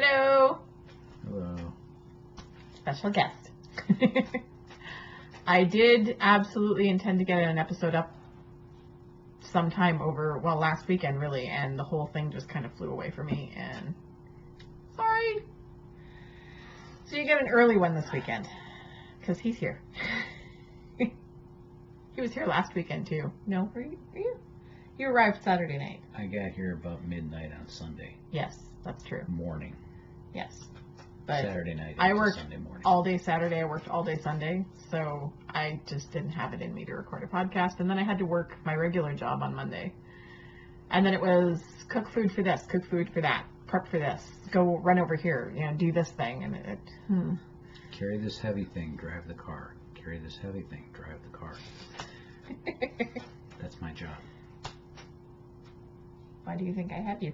Hello. Hello. Special guest. I did absolutely intend to get an episode up sometime over, well, last weekend really, and the whole thing just kind of flew away from me, and sorry. So you get an early one this weekend, because he's here. He was here last weekend too. No, were you? You arrived Saturday night. I got here about midnight on Sunday. Yes, that's true. Morning. Yes. But Saturday night I into worked Sunday morning. all day Saturday. I worked all day Sunday. So I just didn't have it in me to record a podcast. And then I had to work my regular job on Monday. And then it was cook food for this, cook food for that, prep for this, go run over here, do this thing. And Carry this heavy thing, drive the car. Carry this heavy thing, drive the car. That's my job. Why do you think I have you?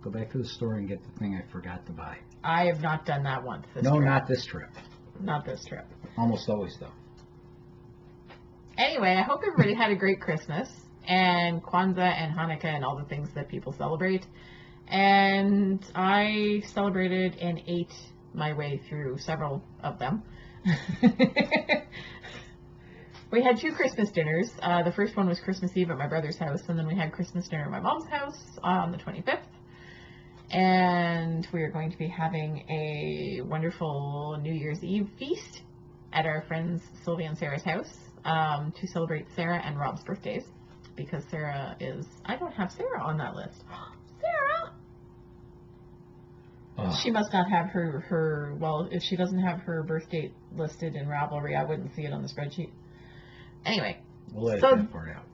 Go back to the store and get the thing I forgot to buy. I have not done that once. Not this trip. Not this trip. Almost always, though. Anyway, I hope everybody had a great Christmas and Kwanzaa and Hanukkah and all the things that people celebrate. And I celebrated and ate my way through several of them. We had 2 Christmas dinners. The first one was Christmas Eve at my brother's house, and then we had Christmas dinner at my mom's house on the 25th. And we are going to be having a wonderful New Year's Eve feast at our friends Sylvia and Sarah's house to celebrate Sarah and Rob's birthdays, because Sarah is... I don't have Sarah on that list. Sarah! Oh. She must not have her... Well, if she doesn't have her birth date listed in Ravelry, I wouldn't see it on the spreadsheet. Anyway. We'll edit that part out.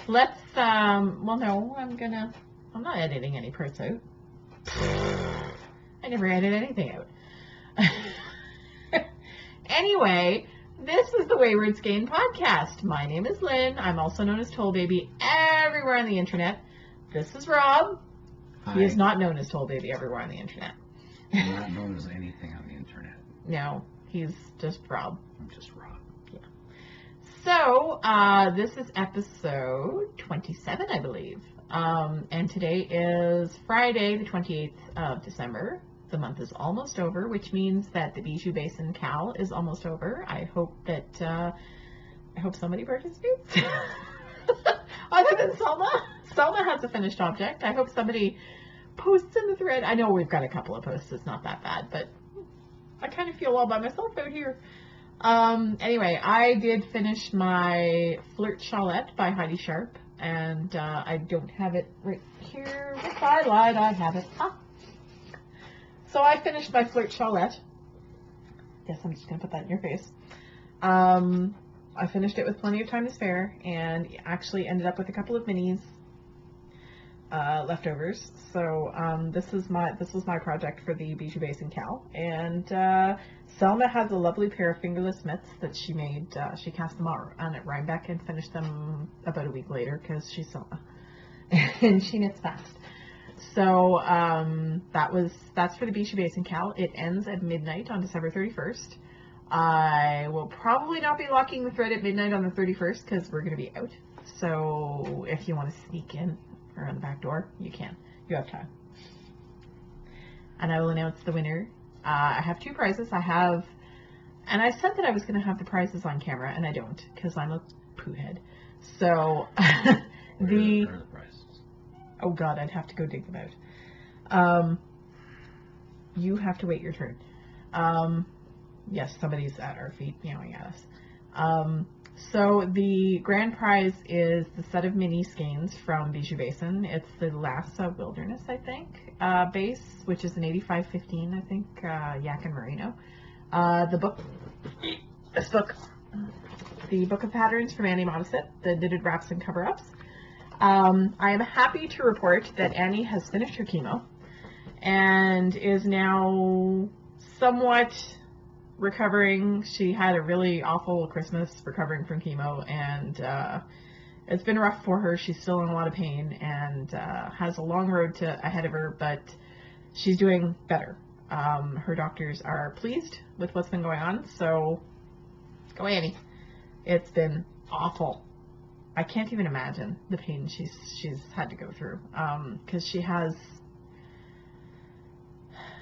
Let's... well, no, I'm not editing any parts out. I never edit anything out. Anyway, this is the Wayward Skein podcast. My name is Lynn. I'm also known as Toll Baby everywhere on the internet. This is Rob. Hi. He is not known as Toll Baby everywhere on the internet. I'm not known as anything on the internet. No, he's just Rob. I'm just Rob. Yeah. So, this is episode 27, I believe. And today is Friday, the 28th of December. The month is almost over, which means that the Bijou Basin Cal is almost over. I hope somebody participates. Other than Selma. Selma has a finished object. I hope somebody posts in the thread. I know we've got a couple of posts. It's not that bad, but I kind of feel all by myself out here. Anyway, I did finish my Flirt Shawlette by Heidi Sharp. And I don't have it right here. If I lied, I have it. So I finished my Flirt Shawlette. Guess I'm just going to put that in your face. I finished it with plenty of time to spare, and actually ended up with a couple of minis leftovers. So this was my project for the Bijou Basin Cal. And Selma has a lovely pair of fingerless mitts that she made. She cast them out on at Rhinebeck and finished them about a week later because she's Selma. And she knits fast. So that's for the Bijou Basin Cal. It ends at midnight on December 31st. I will probably not be locking the thread at midnight on the 31st because we're going to be out. So if you want to sneak in around the back door, you can. You have time. And I will announce the winner. I have 2 prizes. And I said that I was going to have the prizes on camera, and I don't, because I'm a poo head. So, Where are the prizes? Oh God, I'd have to go dig them out. You have to wait your turn. Yes, somebody's at our feet meowing at us. So the grand prize is the set of mini skeins from Bijou Basin. It's the Lhasa Wilderness, I think, base, which is an 8515, I think, Yak and Merino. The book, the Book of Patterns from Annie Modisette, the knitted wraps and cover-ups. I am happy to report that Annie has finished her chemo and is now somewhat recovering. She had a really awful Christmas recovering from chemo, and it's been rough for her. She's still in a lot of pain and has a long road ahead of her, but she's doing better. Her doctors are pleased with what's been going on, so go Annie. It's been awful. I can't even imagine the pain she's had to go through, because she has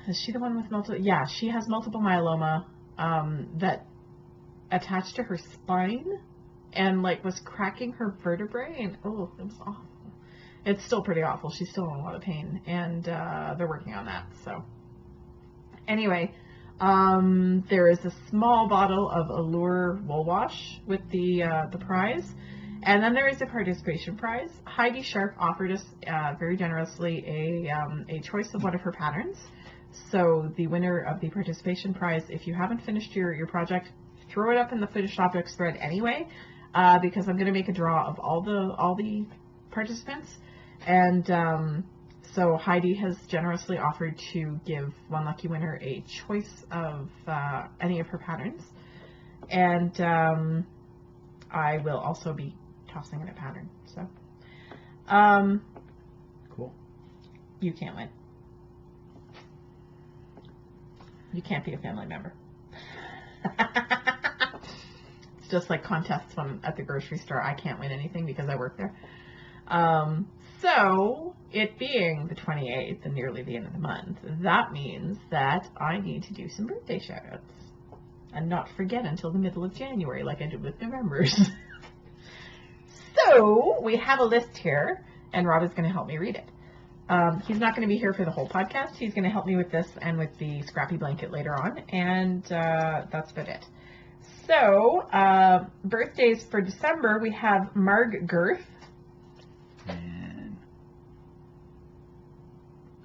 Is she the one with multiple? Yeah, she has multiple myeloma that attached to her spine and like was cracking her vertebrae, and oh, it was awful. It's still pretty awful. She's still in a lot of pain, and they're working on that. So anyway, there is a small bottle of Allure Wool Wash with the prize, and then there is a participation prize. Heidi Sharp offered us very generously a choice of one of her patterns. So the winner of the participation prize, if you haven't finished your project, throw it up in the finished objects thread anyway, because I'm going to make a draw of all the participants, and so Heidi has generously offered to give one lucky winner a choice of any of her patterns, and I will also be tossing in a pattern. So cool. You can't win. You can't be a family member. It's just like contests when at the grocery store. I can't win anything because I work there. So, it being the 28th and nearly the end of the month, that means that I need to do some birthday shout-outs. And not forget until the middle of January like I did with November's. So, we have a list here, and Rob is going to help me read it. He's not going to be here for the whole podcast. He's going to help me with this and with the scrappy blanket later on, and that's about it. So, birthdays for December, we have Marg Girth. And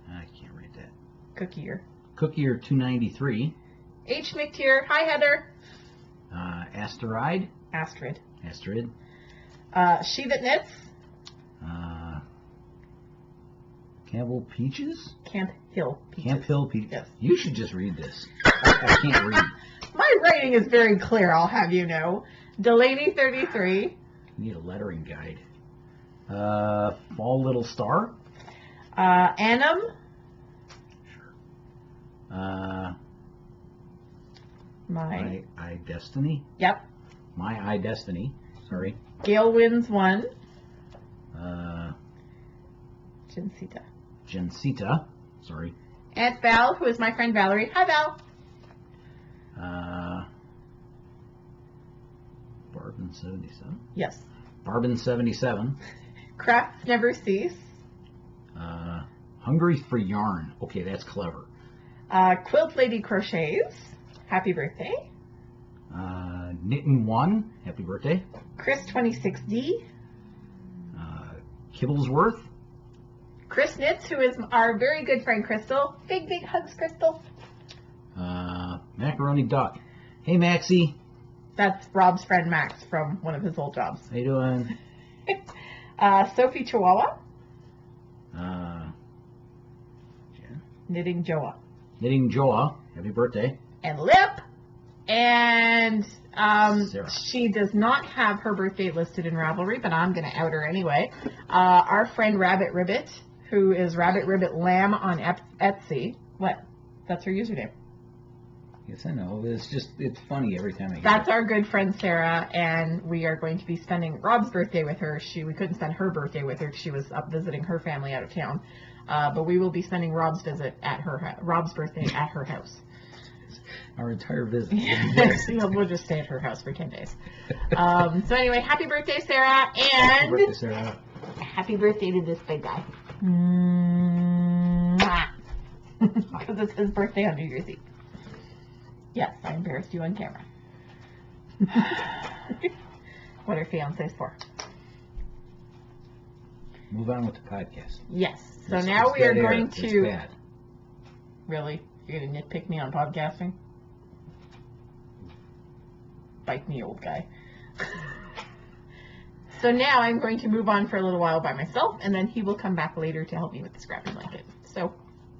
I can't read that. Cookier. Cookier 293. H. McTeer. Hi, Heather. Asteroid. Astrid. Astrid. She That Knits. Campbell Peaches? Camp Hill Peaches. Camp Hill Peaches. Yes. You should just read this. I can't read. My writing is very clear, I'll have you know. Delaney 33. You need a lettering guide. Fall Little Star. Annam. Sure. My I Destiny. Yep. My I Destiny. Sorry. Gale Wins 1. Jensita. Sorry. Aunt Val, who is my friend Valerie. Hi, Val. Barbin 77. Yes. Barbin 77. Crafts Never Cease. Hungry for Yarn. Okay, that's clever. Quilt Lady Crochets. Happy birthday. Knitting 1. Happy birthday. Chris 26D. Kibblesworth. Chris Knits, who is our very good friend Crystal. Big, big hugs, Crystal. Macaroni Duck. Hey, Maxie. That's Rob's friend Max from one of his old jobs. How you doing? Sophie Chihuahua. Jen. Knitting Joa. Knitting Joa. Happy birthday. And Lip. And Sarah. she does not have her birthday listed in Ravelry, but I'm going to out her anyway. Our friend Rabbit Ribbit, who is Rabbit Ribbit Lamb on Etsy. What? That's her username. Yes, I know. It's funny every time I hear That's it. our good friend Sarah, and we are going to be spending Rob's birthday with her. We couldn't spend her birthday with her because she was up visiting her family out of town. But we will be spending Rob's birthday at her house. Our entire visit. We'll just stay at her house for 10 days. So anyway, happy birthday, Sarah, and Happy birthday, Sarah. happy birthday to this big guy. Because it's his birthday on New Year's Eve. Yes, I embarrassed you on camera. What are fiancés for? Move on with the podcast. Yes. So It's now we are dead air. going It's to... bad. Really? You're going to nitpick me on podcasting? Bite me, old guy. So now I'm going to move on for a little while by myself, and then he will come back later to help me with the scrappy blanket. So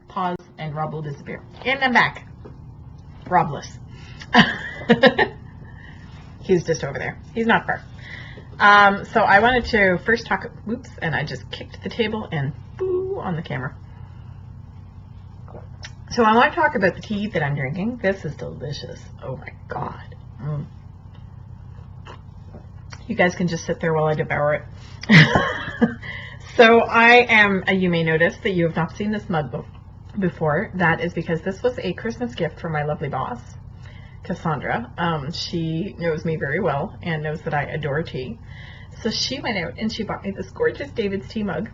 pause, and Rob will disappear. And I'm back. Robless. He's just over there. He's not far. So I wanted to first talk... Oops, and I just kicked the table and boo on the camera. So I want to talk about the tea that I'm drinking. This is delicious. Oh my god. You guys can just sit there while I devour it. So I am, you may notice that you have not seen this mug before. That is because this was a Christmas gift from my lovely boss, Cassandra. She knows me very well and knows that I adore tea. So she went out and she bought me this gorgeous David's tea mug.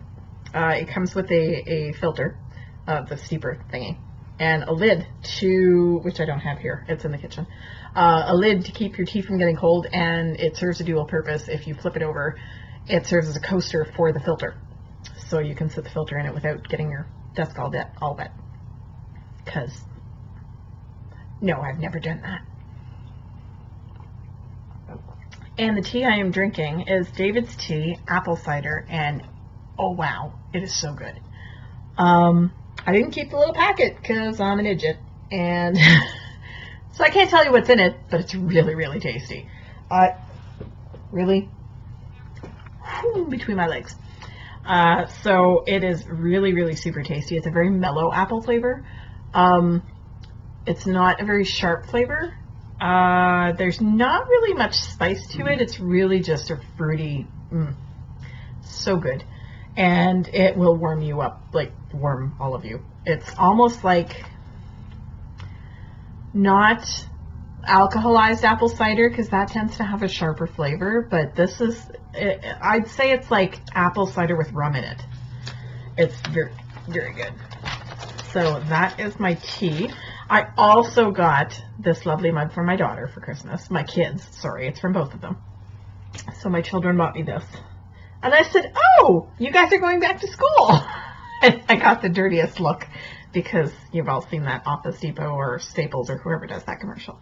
It comes with a filter, the steeper thingy, and a lid to, which I don't have here, it's in the kitchen, a lid to keep your tea from getting cold, and it serves a dual purpose. If you flip it over, it serves as a coaster for the filter. So you can set the filter in it without getting your desk all wet. Because, no, I've never done that. And the tea I am drinking is David's Tea, apple cider, and oh wow, it is so good. I didn't keep the little packet because I'm an idiot, and so I can't tell you what's in it, but it's really, really tasty. Really, between my legs. So it is really, really super tasty. It's a very mellow apple flavor. It's not a very sharp flavor. There's not really much spice to it. It's really just a fruity, so good. And it will warm you up, like warm all of you. It's almost like not alcoholized apple cider, because that tends to have a sharper flavor, but this is, I'd say it's like apple cider with rum in it. It's very, very good. So that is my tea. I also got this lovely mug for my daughter for Christmas. My kids, sorry, it's from both of them. So my children bought me this. And I said, oh, you guys are going back to school. And I got the dirtiest look because you've all seen that Office Depot or Staples or whoever does that commercial.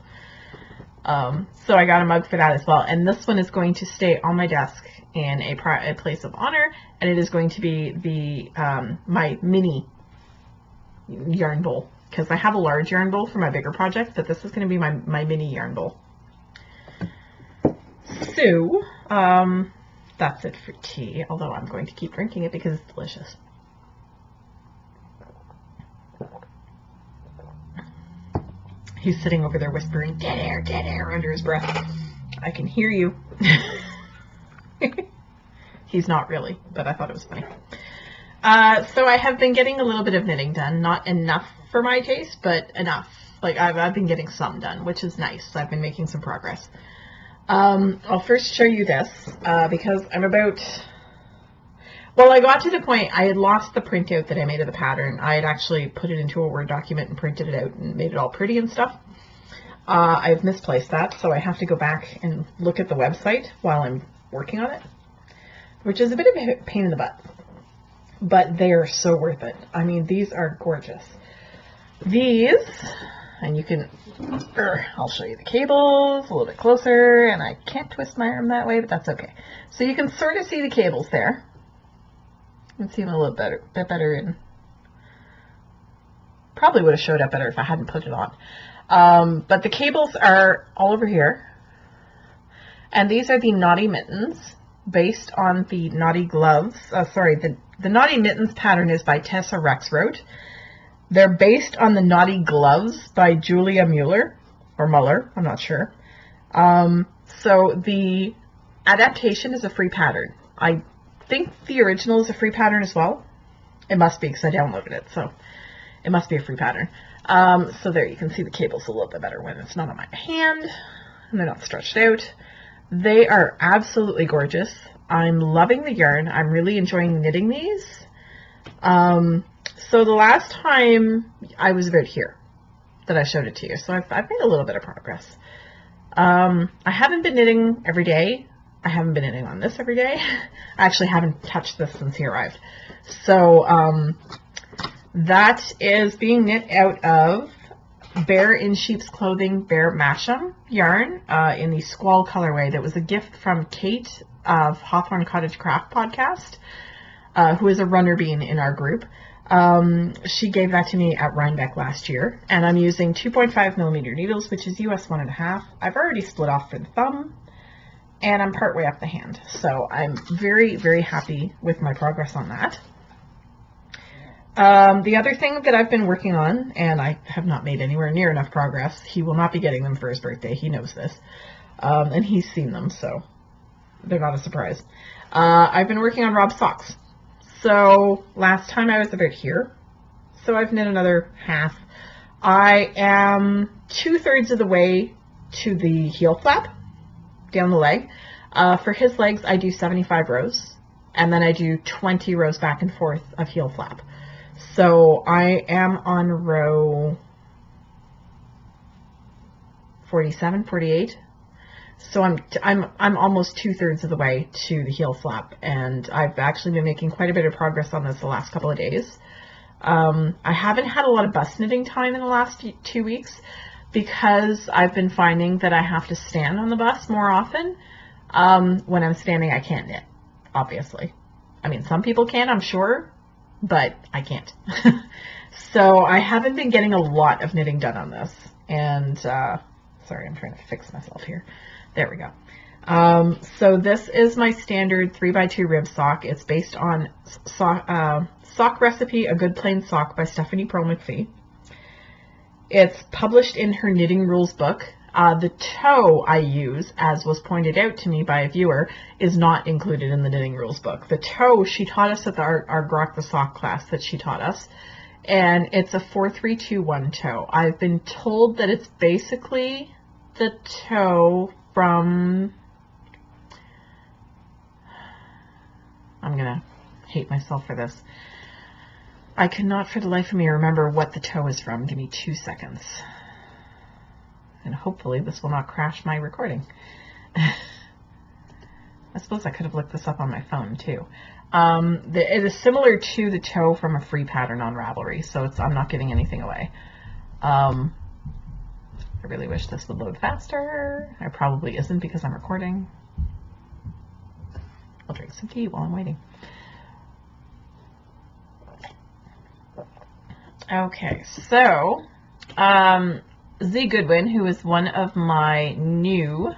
So I got a mug for that as well. And this one is going to stay on my desk in a place of honor. And it is going to be the my mini yarn bowl. Because I have a large yarn bowl for my bigger project, but this is going to be my mini yarn bowl. So, that's it for tea, although I'm going to keep drinking it because it's delicious. He's sitting over there whispering, dead air, under his breath. I can hear you. He's not really, but I thought it was funny. So I have been getting a little bit of knitting done. Not enough for my taste, but enough. Like, I've been getting some done, which is nice. I've been making some progress. I'll first show you this, because I'm about... Well, I got to the point, I had lost the printout that I made of the pattern. I had actually put it into a Word document and printed it out and made it all pretty and stuff. I've misplaced that, so I have to go back and look at the website while I'm working on it, which is a bit of a pain in the butt. But they are so worth it. I mean, these are gorgeous. These, and you can, I'll show you the cables a little bit closer, and I can't twist my arm that way, but that's okay. So you can sort of see the cables there. You can see them a little bit better, and probably would have showed up better if I hadn't put it on. But the cables are all over here, and these are the Naughty Mittens, based on the Naughty Gloves. The Naughty Mittens pattern is by Tessa Rexroth. They're based on the Naughty Gloves by Julia Mueller, or Muller, I'm not sure. So the adaptation is a free pattern. I think the original is a free pattern as well. It must be, because I downloaded it, so it must be a free pattern. So there, you can see the cables a little bit better when it's not on my hand, and they're not stretched out. They are absolutely gorgeous. I'm loving the yarn. I'm really enjoying knitting these. So the last time I was about here that I showed it to you, so I've made a little bit of progress. I haven't been knitting every day. I haven't been knitting on this every day. I actually haven't touched this since he arrived. So that is being knit out of Bear in Sheep's Clothing Bear Masham yarn in the Squall colorway. That was a gift from Kate of Hawthorne Cottage Craft podcast, who is a runner bean in our group. She gave that to me at Rhinebeck last year, and I'm using 2.5 millimeter needles, which is US 1.5. I've already split off for the thumb, and I'm partway up the hand. So I'm very, very happy with my progress on that. The other thing that I've been working on, and I have not made anywhere near enough progress, he will not be getting them for his birthday. He knows this. And he's seen them, so they're not a surprise. I've been working on Rob's socks. So last time I was about here. so I've knit another half. I am 2/3 of the way to the heel flap down the leg. For his legs, I do 75 rows, and then I do 20 rows back and forth of heel flap. So I am on row 47, 48. So I'm almost 2/3 of the way to the heel flap, and I've actually been making quite a bit of progress on this the last couple of days. I haven't had a lot of bust knitting time in the last 2 weeks because I've been finding that I have to stand on the bust more often. When I'm standing, I can't knit, obviously. I mean, some people can, I'm sure, but I can't. So I haven't been getting a lot of knitting done on this. And, sorry, I'm trying to fix myself here. There we go. So this is my standard 3x2 rib sock. It's based on Sock Recipe, A Good Plain Sock by Stephanie Pearl McPhee. It's published in her Knitting Rules book. The toe I use, as was pointed out to me by a viewer, is not included in the Knitting Rules book. The toe she taught us at our Grok the Sock class that she taught us, and it's a 4-3-2-1 toe. I've been told that it's basically the toe from, I'm gonna hate myself for this. I cannot for the life of me remember what the toe is from. Give me 2 seconds. And hopefully this will not crash my recording. I suppose I could have looked this up on my phone too. It is similar to the toe from a free pattern on Ravelry, so I'm not giving anything away. I really wish this would load faster. It probably isn't because I'm recording. I'll drink some tea while I'm waiting. Okay, so Z Goodwin, who is one of my new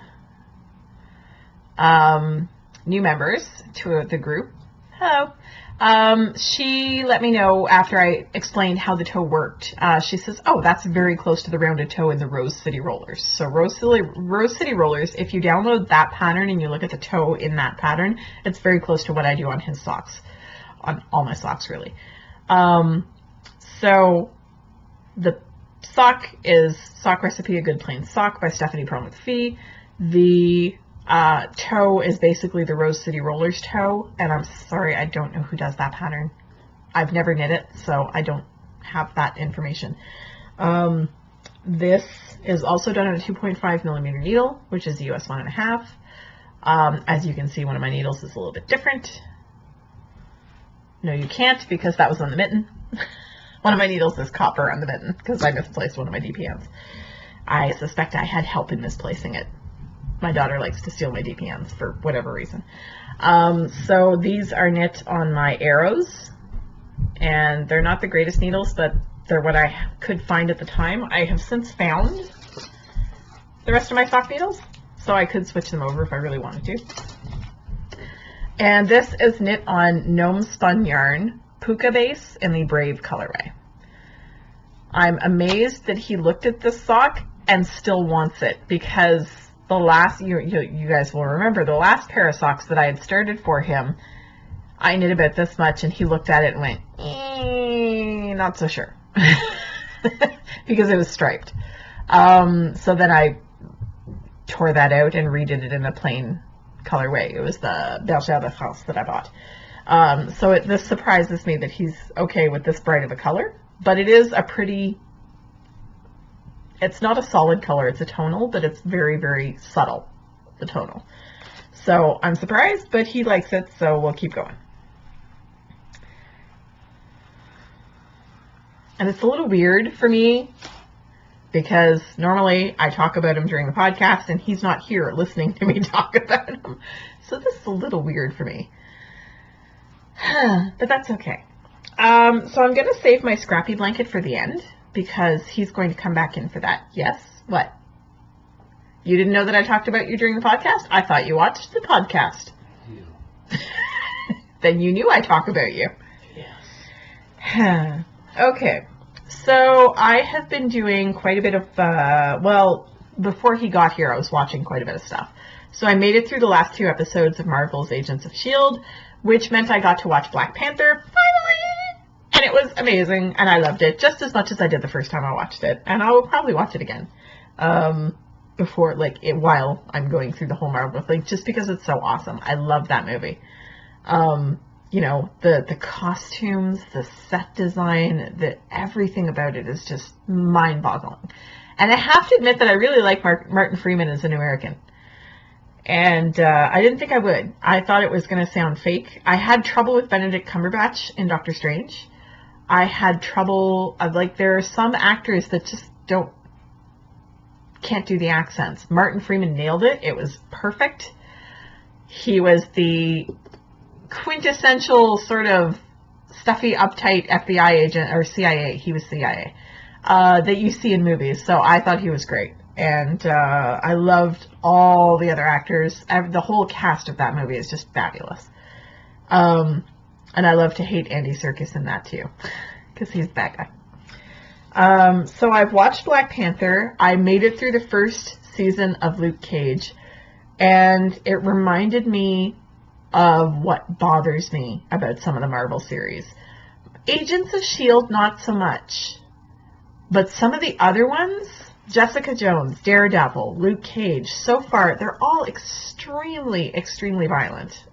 members to the group. Hello. She let me know after I explained how the toe worked. She says, oh, that's very close to the rounded toe in the Rose City Rollers. So Rose City Rollers, if you download that pattern and you look at the toe in that pattern, it's very close to what I do on his socks, on all my socks really. So the sock is Sock Recipe, A Good Plain Sock by Stephanie Pearl McPhee. The toe is basically the Rose City Rollers toe, and I'm sorry, I don't know who does that pattern. I've never knit it, so I don't have that information. This is also done on a 2.5 millimeter needle, which is the US 1.5. As you can see, one of my needles is a little bit different. No, you can't, because that was on the mitten. One of my needles is copper on the mitten because I misplaced one of my DPNs. I suspect I had help in misplacing it. My daughter likes to steal my DPNs for whatever reason. So these are knit on my arrows, and they're not the greatest needles, but they're what I could find at the time. I have since found the rest of my sock needles, so I could switch them over if I really wanted to. And this is knit on Gnome Spun Yarn Puka Base in the Brave colorway. I'm amazed that he looked at this sock and still wants it, because the last, you guys will remember, the last pair of socks that I had started for him, I knit about this much and he looked at it and went, not so sure, because it was striped. So then I tore that out and redid it in a plain colorway. It was the Bergère de France that I bought. So this surprises me that he's okay with this bright of a color, but it is a pretty, it's not a solid color, it's a tonal, but it's very, very subtle, the tonal. So I'm surprised, but he likes it, so we'll keep going. And it's a little weird for me because normally I talk about him during the podcast and he's not here listening to me talk about him. So this is a little weird for me. But that's okay. So I'm going to save my scrappy blanket for the end because he's going to come back in for that. Yes? What? You didn't know that I talked about you during the podcast? I thought you watched the podcast. Yeah. Then you knew I talk about you. Yes. Okay. So I have been doing quite a bit of, well, before he got here, I was watching quite a bit of stuff. So I made it through the last 2 episodes of Marvel's Agents of S.H.I.E.L.D., which meant I got to watch Black Panther, finally! And it was amazing, and I loved it just as much as I did the first time I watched it, and I will probably watch it again before, like, while I'm going through the whole Marvel thing, just because it's so awesome. I love that movie. You know, the costumes, the set design, everything about it is just mind-boggling. And I have to admit that I really like Martin Freeman as an American. And I didn't think I would. I thought it was going to sound fake. I had trouble with Benedict Cumberbatch in Doctor Strange. I had trouble, like, there are some actors that just can't do the accents. Martin Freeman nailed it. It was perfect. He was the quintessential sort of stuffy, uptight FBI agent, or CIA. He was CIA, that you see in movies. So I thought he was great. And I loved all the other actors. The whole cast of that movie is just fabulous. And I love to hate Andy Serkis in that too, because he's the bad guy. So I've watched Black Panther. I made it through the first season of Luke Cage, and it reminded me of what bothers me about some of the Marvel series. Agents of S.H.I.E.L.D., not so much. But some of the other ones, Jessica Jones, Daredevil, Luke Cage, so far, they're all extremely, extremely violent.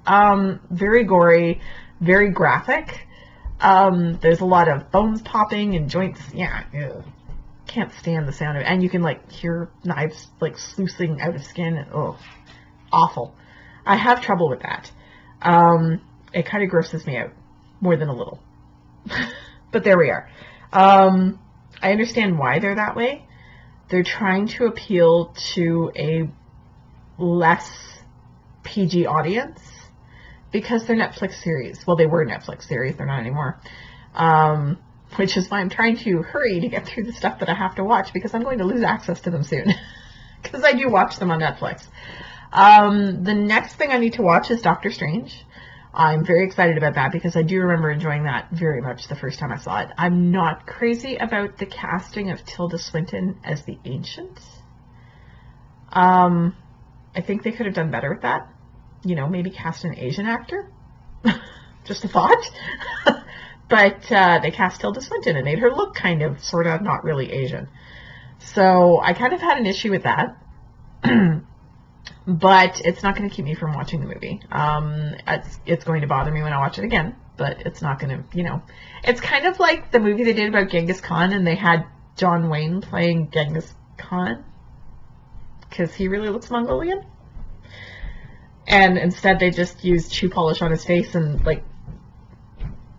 Very gory, very graphic. There's a lot of bones popping and joints. Yeah, ew. Can't stand the sound of it. And you can, like, hear knives, like, sluicing out of skin. Oh, awful. I have trouble with that. It kind of grosses me out, more than a little. But there we are. I understand why they're that way. They're trying to appeal to a less PG audience because they're Netflix series. Well, they were Netflix series. They're not anymore. Which is why I'm trying to hurry to get through the stuff that I have to watch, because I'm going to lose access to them soon. Because I do watch them on Netflix. The next thing I need to watch is Doctor Strange. I'm very excited about that because I do remember enjoying that very much the first time I saw it. I'm not crazy about the casting of Tilda Swinton as the Ancient. I think they could have done better with that. You know, maybe cast an Asian actor. Just a thought. But they cast Tilda Swinton and made her look kind of, sort of, not really Asian. So I kind of had an issue with that. But it's not going to keep me from watching the movie. It's going to bother me when I watch it again, but it's not going to, you know. It's kind of like the movie they did about Genghis Khan, and they had John Wayne playing Genghis Khan, because he really looks Mongolian. And instead they just used shoe polish on his face and, like,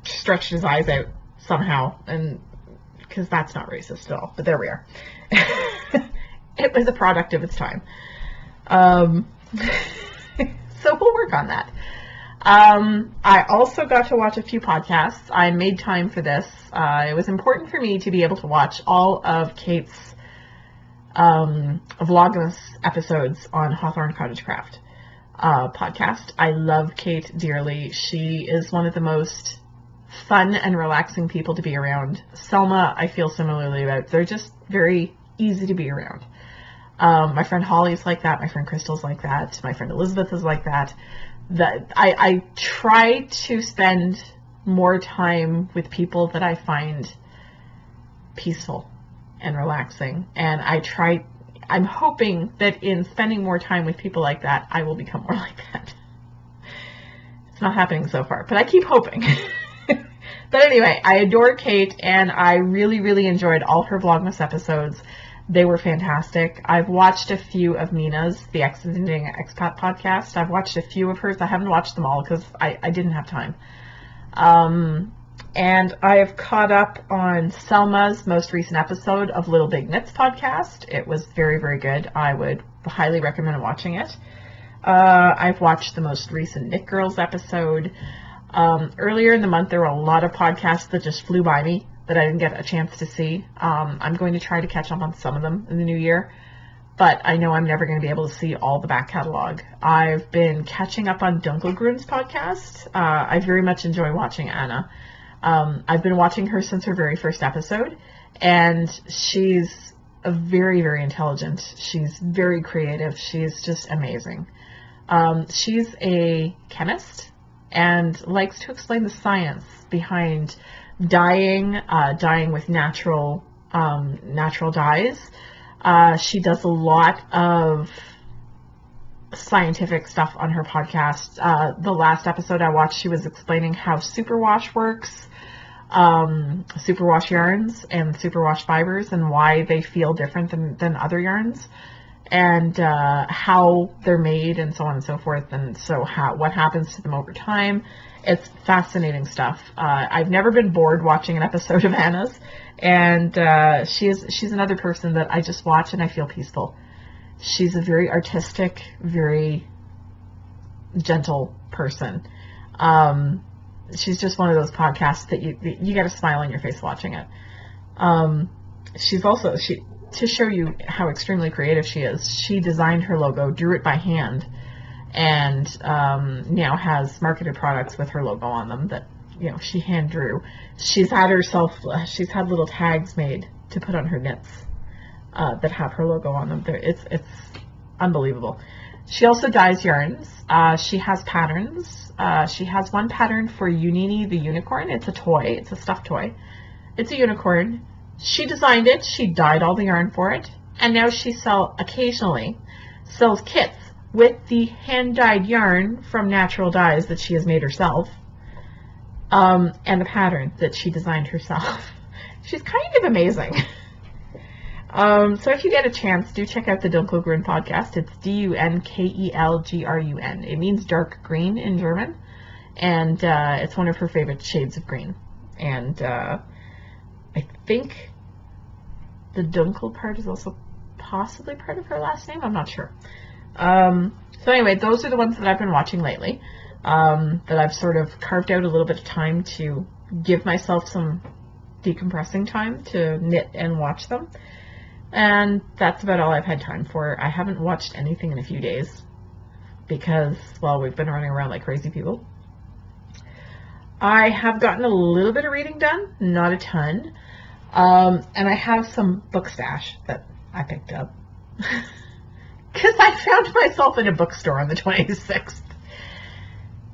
stretched his eyes out somehow, and because that's not racist at all. But there we are. It was a product of its time. So we'll work on that. I also got to watch a few podcasts. I made time for this. It was important for me to be able to watch all of Kate's Vlogmas episodes on Hawthorne Cottage Craft podcast. I love Kate dearly. She is one of the most fun and relaxing people to be around. Selma, I feel similarly about. They're just very easy to be around. My friend Holly's like that. My friend Crystal's like that. My friend Elizabeth is like that. I try to spend more time with people that I find peaceful and relaxing. And I'm hoping that in spending more time with people like that, I will become more like that. It's not happening so far, but I keep hoping. But anyway, I adore Kate, and I really, really enjoyed all her Vlogmas episodes. They were fantastic. I've watched a few of Nina's, the Exiting Expat podcast. I've watched a few of hers. I haven't watched them all because I didn't have time. And I have caught up on Selma's most recent episode of Little Big Knits podcast. It was very, very good. I would highly recommend watching it. I've watched the most recent Knit Girls episode. Earlier in the month, there were a lot of podcasts that just flew by me that I didn't get a chance to see. I'm going to try to catch up on some of them in the new year, but I know I'm never going to be able to see all the back catalog. I've been catching up on Dunkelgrun's podcast. I very much enjoy watching Anna. I've been watching her since her very first episode, and she's very, very intelligent. She's very creative. She's just amazing. She's a chemist and likes to explain the science behind dyeing with natural dyes. She does a lot of scientific stuff on her podcast. The last episode I watched, she was explaining how superwash works, superwash yarns and superwash fibers, and why they feel different than other yarns, and how they're made, and so on and so forth, and so what happens to them over time. It's fascinating stuff. I've never been bored watching an episode of Anna's, and she's another person that I just watch and I feel peaceful. She's a very artistic, very gentle person. She's just one of those podcasts that you get a smile on your face watching it. She's also, to show you how extremely creative she is, she designed her logo, drew it by hand, and now has marketed products with her logo on them that, you know, she hand drew. She's had little tags made to put on her knits that have her logo on them. It's unbelievable. She also dyes yarns. She has patterns. She has one pattern for Unini the unicorn. It's a toy. It's a stuffed toy. It's a unicorn. She designed it. She dyed all the yarn for it. And now she occasionally sells kits with the hand-dyed yarn from natural dyes that she has made herself, and the pattern that she designed herself. She's kind of amazing. So if you get a chance, do check out the Dunkelgrün podcast. It's Dunkelgrün. It means dark green in German, and it's one of her favorite shades of green. And I think the Dunkel part is also possibly part of her last name. I'm not sure. So anyway, those are the ones that I've been watching lately, that I've sort of carved out a little bit of time to give myself some decompressing time to knit and watch them. And that's about all I've had time for. I haven't watched anything in a few days because, well, we've been running around like crazy people. I have gotten a little bit of reading done, not a ton. And I have some book stash that I picked up. Because I found myself in a bookstore on the 26th.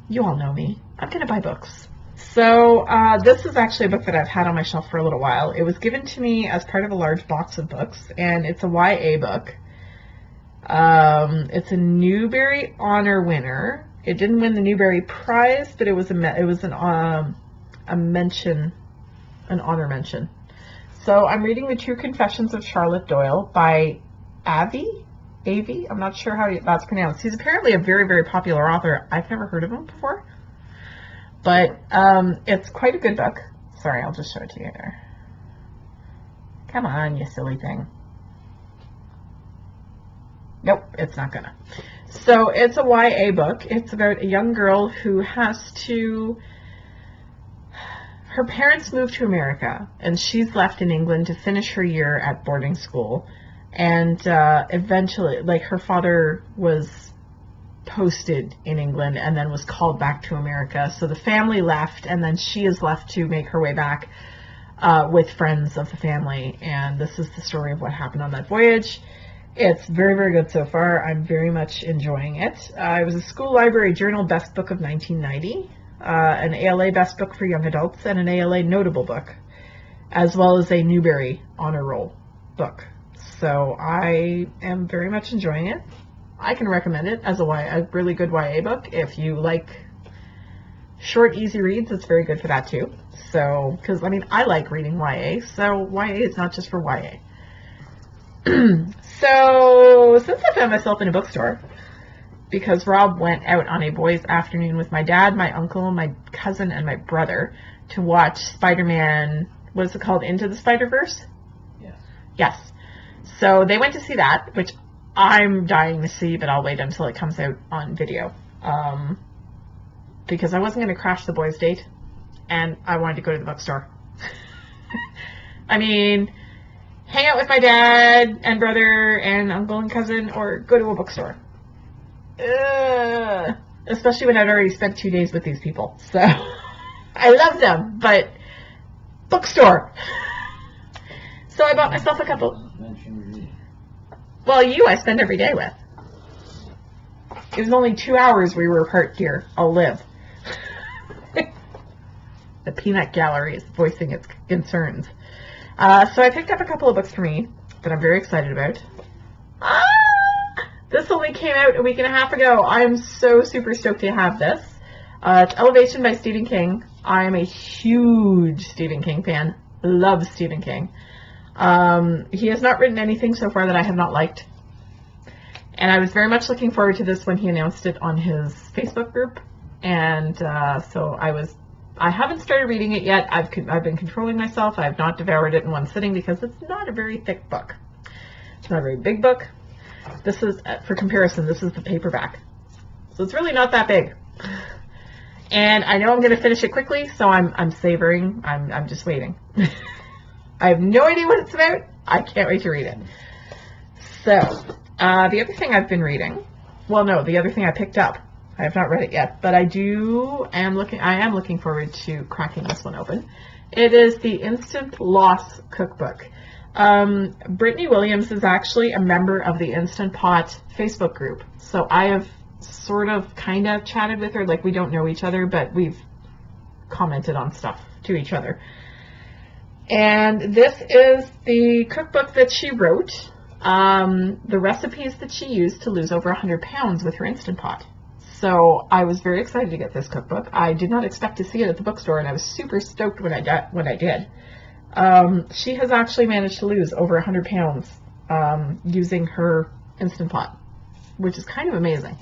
You all know me. I'm going to buy books. So this is actually a book that I've had on my shelf for a little while. It was given to me as part of a large box of books, and it's a YA book. It's a Newbery Honor winner. It didn't win the Newbery Prize, but it was an honor mention. So I'm reading The True Confessions of Charlotte Doyle by Avi. I'm not sure how that's pronounced. He's apparently a very, very popular author. I've never heard of him before. But it's quite a good book. Sorry, I'll just show it to you there. Come on, you silly thing. Nope, it's not gonna. So it's a YA book. It's about a young girl who has to... Her parents moved to America, and she's left in England to finish her year at boarding school. And eventually, like, her father was posted in England and then was called back to America. So the family left, and then she is left to make her way back with friends of the family. And this is the story of what happened on that voyage. It's very, very good so far. I'm very much enjoying it. It was a School Library Journal Best Book of 1990, an ALA Best Book for Young Adults, and an ALA Notable Book, as well as a Newbery Honor Roll book. So I am very much enjoying it. I can recommend it as a really good YA book. If you like short, easy reads, it's very good for that too. So, because, I mean, I like reading YA, so YA is not just for YA. So, since I found myself in a bookstore, because Rob went out on a boys' afternoon with my dad, my uncle, my cousin, and my brother to watch Spider-Man, what is it called, Into the Spider-Verse? Yes. Yes. So they went to see that, which I'm dying to see, but I'll wait until it comes out on video. Because I wasn't going to crash the boys' date, and I wanted to go to the bookstore. I mean, hang out with my dad and brother and uncle and cousin, or go to a bookstore. Especially when I'd already spent 2 days with these people. So, I love them, but bookstore. So I bought myself a couple. Well, you I spend every day with. It was only 2 hours we were apart here. I'll live. The peanut gallery is voicing its concerns. So I picked up a couple of books for me that I'm very excited about. This only came out a week and a half ago. I am so super stoked to have this. It's Elevation by Stephen King. I am a huge Stephen King fan. Love Stephen King. He has not written anything so far that I have not liked. And I was very much looking forward to this when he announced it on his Facebook group. And so I haven't started reading it yet. I've been controlling myself. I have not devoured it in one sitting because it's not a very thick book. It's not a very big book. This is, for comparison, this is the paperback. So it's really not that big. And I know I'm going to finish it quickly, so I'm savoring. I'm just waiting. I have no idea what it's about. I can't wait to read it. So, the other thing I've been reading, well, no, the other thing I picked up, I have not read it yet, but I am looking forward to cracking this one open. It is the Instant Loss Cookbook. Brittany Williams is actually a member of the Instant Pot Facebook group, so I have sort of kind of chatted with her. Like, we don't know each other, but we've commented on stuff to each other. And this is the cookbook that she wrote, the recipes that she used to lose over 100 pounds with her Instant Pot. So I was very excited to get this cookbook. I did not expect to see it at the bookstore, and I was super stoked when I did. She has actually managed to lose over 100 pounds using her Instant Pot, which is kind of amazing.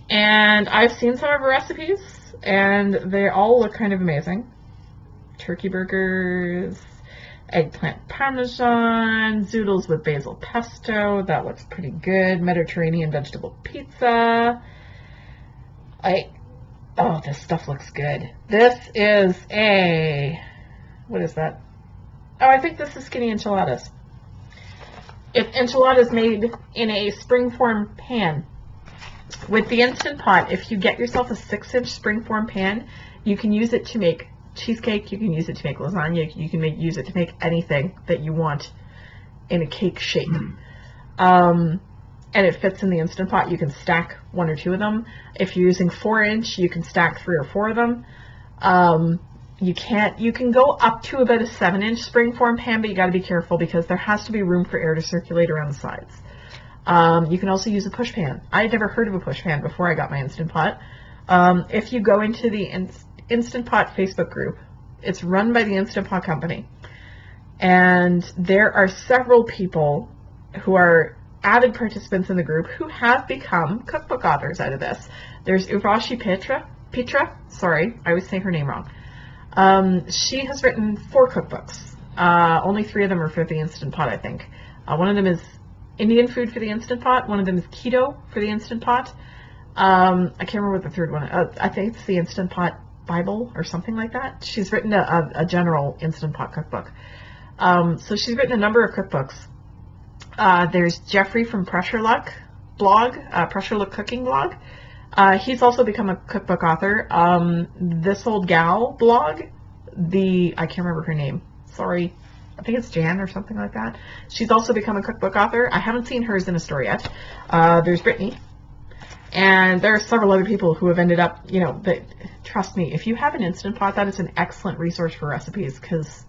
And I've seen some of her recipes, and they all look kind of amazing. Turkey burgers, eggplant parmesan, zoodles with basil pesto. That looks pretty good. Mediterranean vegetable pizza. Oh, this stuff looks good. This is what is that? Oh, I think this is skinny enchiladas. It's enchiladas made in a springform pan. With the Instant Pot, if you get yourself a 6-inch springform pan, you can use it to make cheesecake, you can use it to make lasagna, you can use it to make anything that you want in a cake shape. And it fits in the Instant Pot. You can stack 1 or 2 of them. If you're using 4-inch, you can stack 3 or 4 of them. You can go up to about a 7-inch springform pan, but you got to be careful because there has to be room for air to circulate around the sides. You can also use a push pan. I had never heard of a push pan before I got my Instant Pot. If you go into the Instant Pot Facebook group, it's run by the Instant Pot company. And there are several people who are avid participants in the group who have become cookbook authors out of this. There's Urvashi Petra, sorry, I always say her name wrong. She has written 4 cookbooks. Only 3 of them are for the Instant Pot, I think. One of them is Indian food for the Instant Pot. One of them is keto for the Instant Pot. I can't remember what the third one is. I think it's the Instant Pot Bible or something like that. She's written a general Instant Pot cookbook. So she's written a number of cookbooks. There's Jeffrey from Pressure Luck blog, Pressure Luck Cooking blog. He's also become a cookbook author. This Old Gal blog, I can't remember her name. Sorry. I think it's Jan or something like that. She's also become a cookbook author. I haven't seen hers in a store yet. There's Brittany. And there are several other people who have ended up, trust me, if you have an Instant Pot, that is an excellent resource for recipes because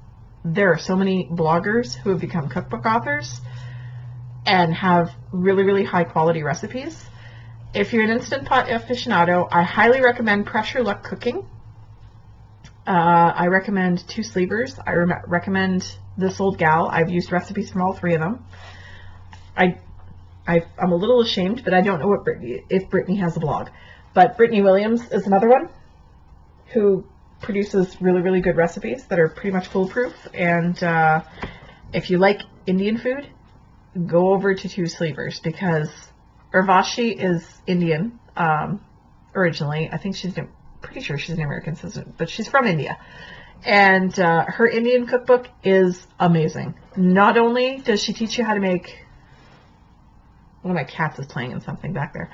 there are so many bloggers who have become cookbook authors and have really, really high quality recipes. If you're an Instant Pot aficionado, I highly recommend Pressure Luck Cooking. I recommend 2 Sleevers. I recommend This Old Gal. I've used recipes from all 3 of them. I'm a little ashamed, but I don't know if Brittany has a blog. But Brittany Williams is another one who produces really, really good recipes that are pretty much foolproof. And if you like Indian food, go over to 2 Sleevers because Urvashi is Indian originally. I think pretty sure she's an American citizen, but she's from India. And her Indian cookbook is amazing. Not only does she teach you how to make... One of my cats is playing in something back there.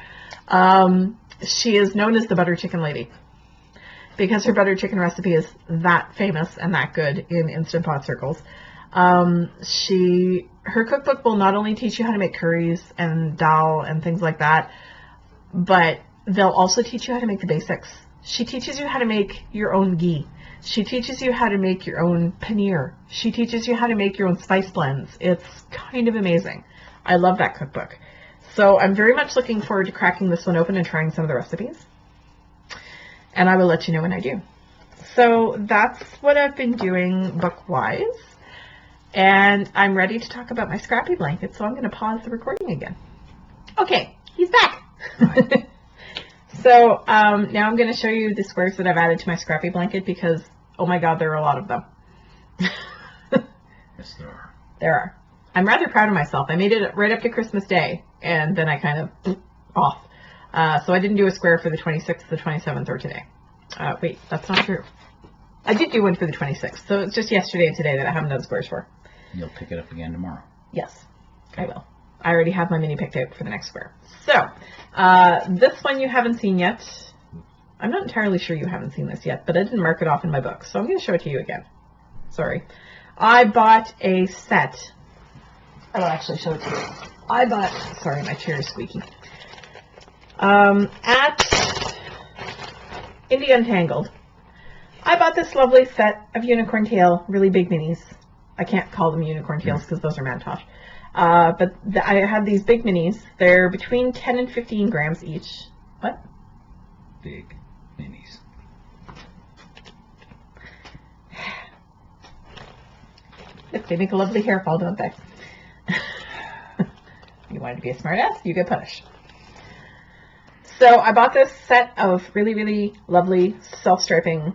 She is known as the Butter Chicken Lady because her butter chicken recipe is that famous and that good in Instant Pot circles. Her cookbook will not only teach you how to make curries and dal and things like that, but they'll also teach you how to make the basics. She teaches you how to make your own ghee. She teaches you how to make your own paneer. She teaches you how to make your own spice blends. It's kind of amazing. I love that cookbook. So I'm very much looking forward to cracking this one open and trying some of the recipes. And I will let you know when I do. So that's what I've been doing book-wise. And I'm ready to talk about my scrappy blanket, so I'm going to pause the recording again. Okay, he's back. So now I'm going to show you the squares that I've added to my scrappy blanket because, oh my god, there are a lot of them. Yes, there are. There are. I'm rather proud of myself. I made it right up to Christmas Day, and then I kind of off. So I didn't do a square for the 26th, the 27th, or today. Wait, that's not true. I did do one for the 26th, so it's just yesterday and today that I haven't done squares for. You'll pick it up again tomorrow. Yes, I will. I already have my mini picked out for the next square. So, this one you haven't seen yet. I'm not entirely sure you haven't seen this yet, but I didn't mark it off in my book, so I'm going to show it to you again. Sorry. I bought a set. I will actually show it to you. I bought, sorry, my chair is squeaky. At Indie Untangled, I bought this lovely set of unicorn tail, really big minis. I can't call them unicorn tails because those are Mantosh. But I have these big minis. They're between 10 and 15 grams each. What? Big minis. They make a lovely hair fall, don't they? You wanted to be a smartass? You get punished. So I bought this set of really, really lovely self-striping,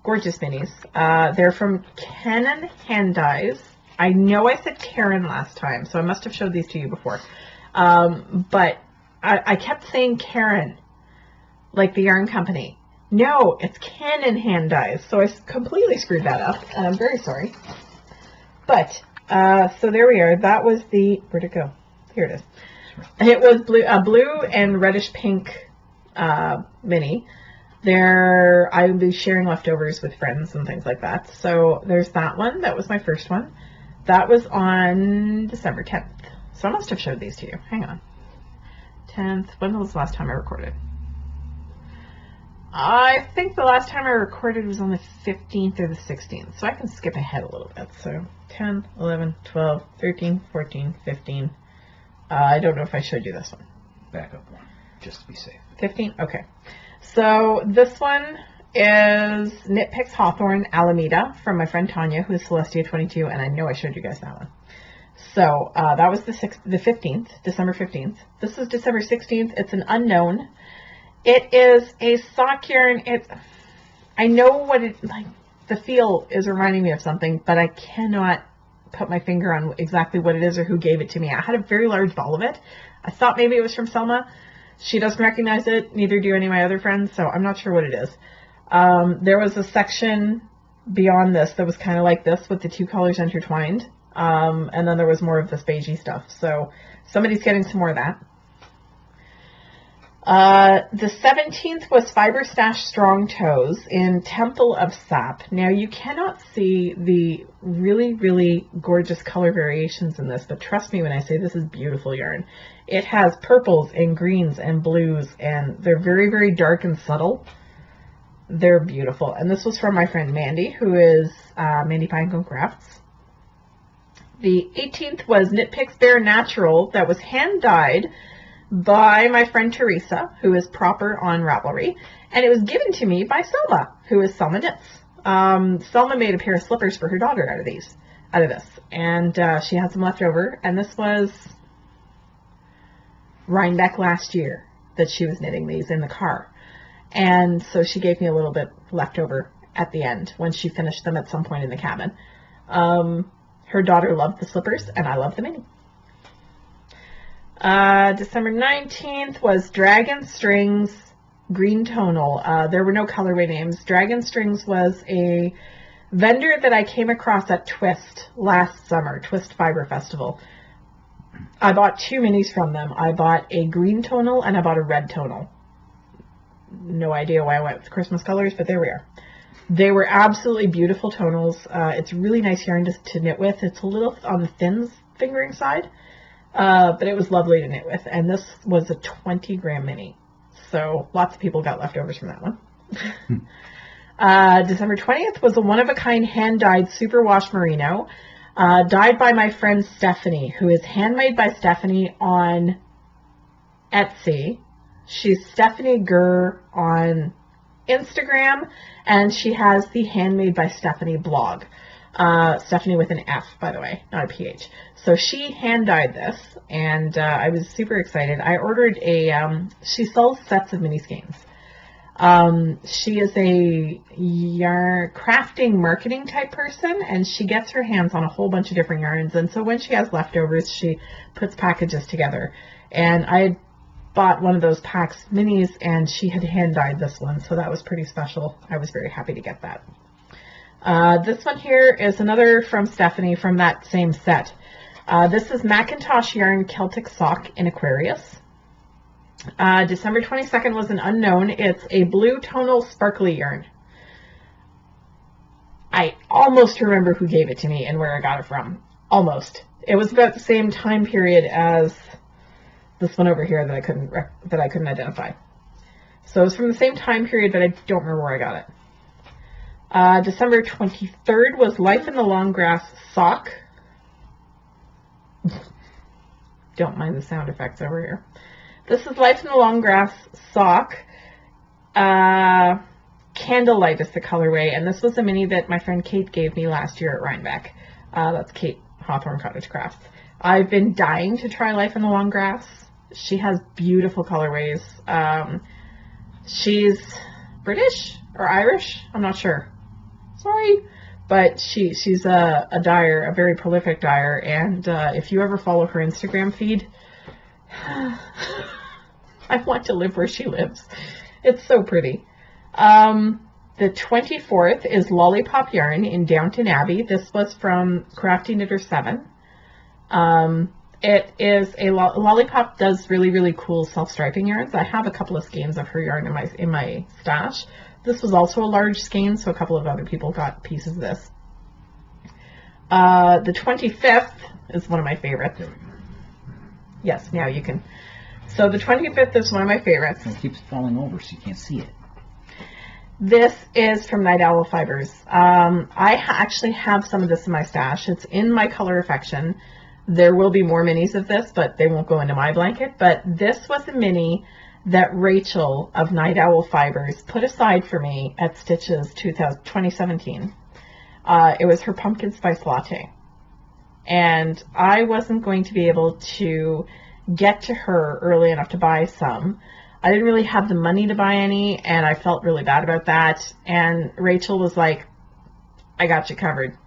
gorgeous minis. They're from Canon Hand Dyes. I know I said Karen last time, so I must have showed these to you before. But I kept saying Karen, like the yarn company. No, it's Canon Hand Dyes. So I completely screwed that up, and I'm very sorry. But, so there we are. That was the, where'd it go? Here it is. It was blue and reddish pink mini. I will be sharing leftovers with friends and things like that. So there's that one. That was my first one. That was on December 10th. So I must have showed these to you. Hang on. 10th. When was the last time I recorded? I think the last time I recorded was on the 15th or the 16th. So I can skip ahead a little bit. So 10, 11, 12, 13, 14, 15. I don't know if I showed you this one. Back up one, just to be safe. 15? Okay. So this one is Knit Picks Hawthorne Alameda from my friend Tanya, who is Celestia22, and I know I showed you guys that one. So that was the 15th, December 15th. This is December 16th. It's an unknown. It is a sock yarn. I know what it, like, the feel is reminding me of something, but I cannot put my finger on exactly what it is or who gave it to me. I had a very large ball of it. I thought maybe it was from Selma. She doesn't recognize it, neither do any of my other friends, so I'm not sure what it is. There was a section beyond this that was kind of like this with the two colors intertwined, and then there was more of this beigey stuff. So somebody's getting some more of that. The 17th was Fiber Stash Strong Toes in Temple of Sap. Now, you cannot see the really, really gorgeous color variations in this, but trust me when I say this is beautiful yarn. It has purples and greens and blues, and they're very, very dark and subtle. They're beautiful. And this was from my friend Mandy, who is Mandy Pinecone Crafts. The 18th was Knit Picks Bare Natural that was hand-dyed by my friend Teresa, who is proper on Ravelry, and it was given to me by Selma, who is Selma Knits. Selma made a pair of slippers for her daughter out of this, and she had some left over, and this was Rhinebeck last year that she was knitting these in the car, and so she gave me a little bit left over at the end when she finished them at some point in the cabin. Her daughter loved the slippers, and I loved the mini. December 19th was Dragon Strings Green Tonal. There were no colorway names. Dragon Strings was a vendor that I came across at Twist last summer, Twist Fiber Festival. I bought two minis from them. I bought a green tonal and I bought a red tonal. No idea why I went with Christmas colors, but there we are. They were absolutely beautiful tonals. It's really nice yarn to knit with. It's a little on the thin fingering side. But it was lovely to knit with, and this was a 20-gram mini, so lots of people got leftovers from that one. December 20th was a one-of-a-kind hand-dyed superwash merino, dyed by my friend Stephanie, who is Handmade by Stephanie on Etsy. She's Stephanie Gurr on Instagram, and she has the Handmade by Stephanie blog. Stephanie with an F, by the way, not a PH. So she hand-dyed this, and I was super excited. I ordered she sells sets of mini skeins. She is a yarn crafting marketing type person, and she gets her hands on a whole bunch of different yarns, and so when she has leftovers, she puts packages together. And I had bought one of those packs minis, and she had hand-dyed this one, so that was pretty special. I was very happy to get that. This one here is another from Stephanie from that same set. This is Macintosh Yarn Celtic Sock in Aquarius. December 22nd was an unknown. It's a blue tonal sparkly yarn. I almost remember who gave it to me and where I got it from. Almost. It was about the same time period as this one over here that I couldn't identify. So it was from the same time period, but I don't remember where I got it. December 23rd was Life in the Long Grass Sock. Don't mind the sound effects over here. This is Life in the Long Grass Sock. Candlelight is the colorway, and this was a mini that my friend Kate gave me last year at Rhinebeck. That's Kate Hawthorne Cottage Crafts. I've been dying to try Life in the Long Grass. She has beautiful colorways. She's British or Irish? I'm not sure. Sorry. But she's a dyer, a very prolific dyer, and if you ever follow her Instagram feed, I want to live where she lives. It's so pretty. The 24th is Lollipop Yarn in Downton Abbey. This was from Crafty Knitter 7. It is Lollipop does really, really cool self-striping yarns. I have a couple of skeins of her yarn in my stash. This was also a large skein, so a couple of other people got pieces of this. The 25th is one of my favorites. Yes, now you can. So the 25th is one of my favorites. It keeps falling over, so you can't see it. This is from Night Owl Fibers. I actually have some of this in my stash. It's in my Color Affection. There will be more minis of this, but they won't go into my blanket. But this was a mini that Rachel of Night Owl Fibers put aside for me at Stitches 2017. It was her pumpkin spice latte. And I wasn't going to be able to get to her early enough to buy some. I didn't really have the money to buy any, and I felt really bad about that. And Rachel was like, I got you covered.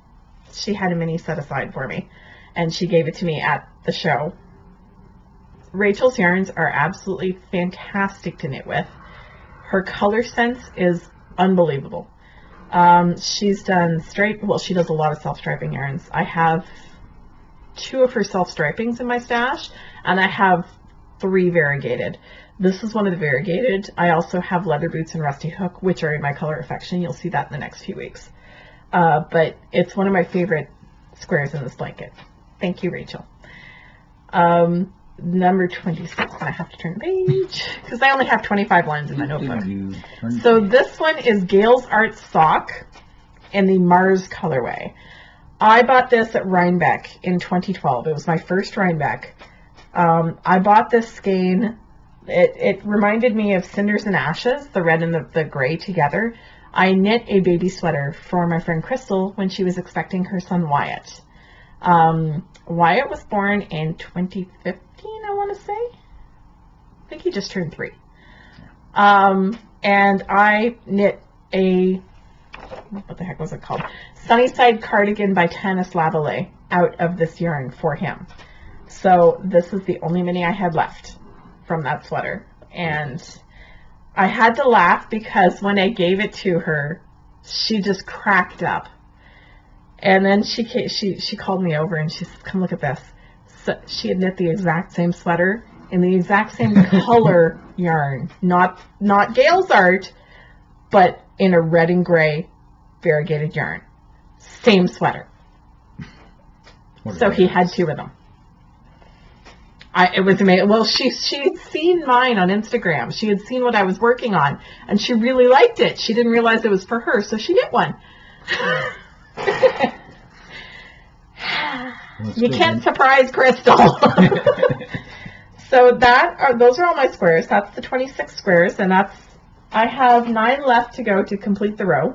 She had a mini set aside for me, and she gave it to me at the show. Rachel's yarns are absolutely fantastic to knit with. Her color sense is unbelievable. She's done she does a lot of self-striping yarns. I have 2 of her self-stripings in my stash, and I have 3 variegated. This is one of the variegated. I also have Leather Boots and Rusty Hook, which are in my Color Affection. You'll see that in the next few weeks. But it's one of my favorite squares in this blanket. Thank you, Rachel. Number 26, and I have to turn the page because I only have 25 lines in my notebook. So this one is Gail's Art Sock in the Mars colorway. I bought this at Rhinebeck in 2012. It was my first Rhinebeck. I bought this skein. It reminded me of Cinders and Ashes, the red and the gray together. I knit a baby sweater for my friend Crystal when she was expecting her son Wyatt. Wyatt was born in 2015, I want to say. I think he just turned 3. And I knit a, what the heck was it called? Sunnyside Cardigan by Tanis Lavallee out of this yarn for him. So this is the only mini I had left from that sweater. And I had to laugh because when I gave it to her, she just cracked up. And then she called me over and she said, come look at this. So she had knit the exact same sweater in the exact same color yarn. Not Gail's art, but in a red and gray variegated yarn. Same sweater. So he had 2 of them. It was amazing. Well, she'd seen mine on Instagram. She had seen what I was working on, and she really liked it. She didn't realize it was for her, so she knit one. You can't surprise Crystal. So those are all my squares. That's the 26 squares, and I have 9 left to go to complete the row.